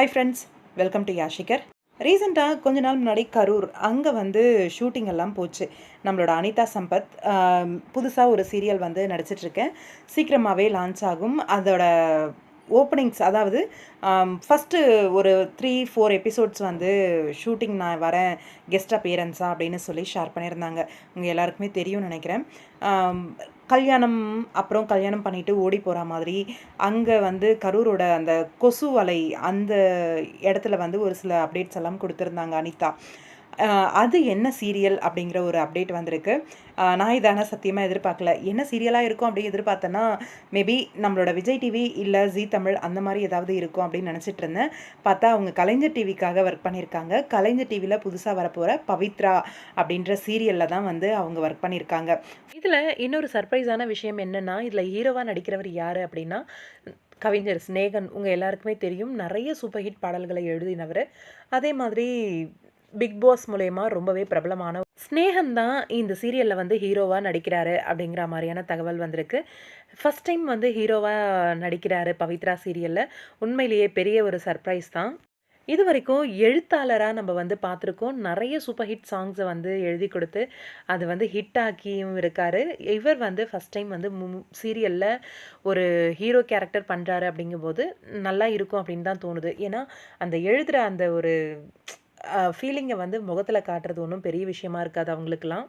High friends, welcome to யாஷிகர். ரீசெண்டாக கொஞ்ச நாள் முன்னாடி கரூர் அங்கே வந்து ஷூட்டிங் எல்லாம் போச்சு. நம்மளோட அனிதா சம்பத் புதுசாக ஒரு சீரியல் வந்து நடிச்சிட்ருக்கேன். சீக்கிரமாகவே லான்ச் ஆகும். அதோட ஓப்பனிங்ஸ், அதாவது ஃபஸ்ட்டு ஒரு 3-4 எபிசோட்ஸ் வந்து ஷூட்டிங் நான் வரேன் கெஸ்ட் அப்பியரன்ஸா அப்படின்னு சொல்லி ஷேர் பண்ணியிருந்தாங்க. உங்கள் எல்லாருக்குமே தெரியும்னு நினைக்கிறேன். கல்யாணம், அப்புறம் கல்யாணம் பண்ணிவிட்டு ஓடி போகிற மாதிரி, அங்கே வந்து கரூரோட அந்த கொசு வலை அந்த இடத்துல வந்து ஒரு சில அப்டேட்ஸ் எல்லாம் கொடுத்துருந்தாங்க அனிதா. அது என்ன சீரியல் அப்படிங்கிற ஒரு அப்டேட் வந்திருக்கு. நான் இதான சத்தியமாக எதிர்பார்க்கல. என்ன சீரியலாக இருக்கும் அப்படி எதிர்பார்த்தேன்னா, மேபி நம்மளோட விஜய் டிவி இல்லை ஜீ தமிழ் அந்த மாதிரி ஏதாவது இருக்கும் அப்படின்னு நினச்சிட்டு இருந்தேன். பார்த்தா அவங்க கலைஞர் டிவிக்காக ஒர்க் பண்ணியிருக்காங்க. கலைஞர் டிவியில் புதுசாக வரப்போகிற பவித்ரா அப்படின்ற சீரியலில் தான் வந்து அவங்க ஒர்க் பண்ணியிருக்காங்க. இதில் இன்னொரு சர்ப்ரைஸான விஷயம் என்னென்னா, இதில் ஹீரோவாக நடிக்கிறவர் யார் அப்படின்னா, கவிஞர் சிநேகன். உங்கள் எல்லாருக்குமே தெரியும், நிறைய சூப்பர் ஹிட் பாடல்களை எழுதினவர். அதே மாதிரி பிக் பாஸ் மூலயமா ரொம்பவே பிரபலமான ஸ்னேகன் தான் இந்த சீரியலில் வந்து ஹீரோவாக நடிக்கிறாரு அப்படிங்கிற மாதிரியான தகவல் வந்திருக்கு. ஃபஸ்ட் டைம் வந்து ஹீரோவாக நடிக்கிறாரு பவித்ரா சீரியலில். உண்மையிலேயே பெரிய ஒரு சர்ப்ரைஸ் தான். இது வரைக்கும் எழுத்தாளராக நம்ம வந்து பார்த்துருக்கோம். நிறைய சூப்பர் ஹிட் சாங்ஸை வந்து எழுதி கொடுத்து அது வந்து ஹிட் ஆக்கியும் இருக்கார். இவர் வந்து ஃபஸ்ட் டைம் வந்து சீரியலில் ஒரு ஹீரோ கேரக்டர் பண்ணுறாரு அப்படிங்கும்போது நல்லா இருக்கும் அப்படின்னு தான் தோணுது. ஏன்னா அந்த எழுதுகிற அந்த ஒரு ஃபீலிங்கை வந்து முகத்தில் காட்டுறது ஒன்றும் பெரிய விஷயமா இருக்காது அவங்களுக்கெல்லாம்.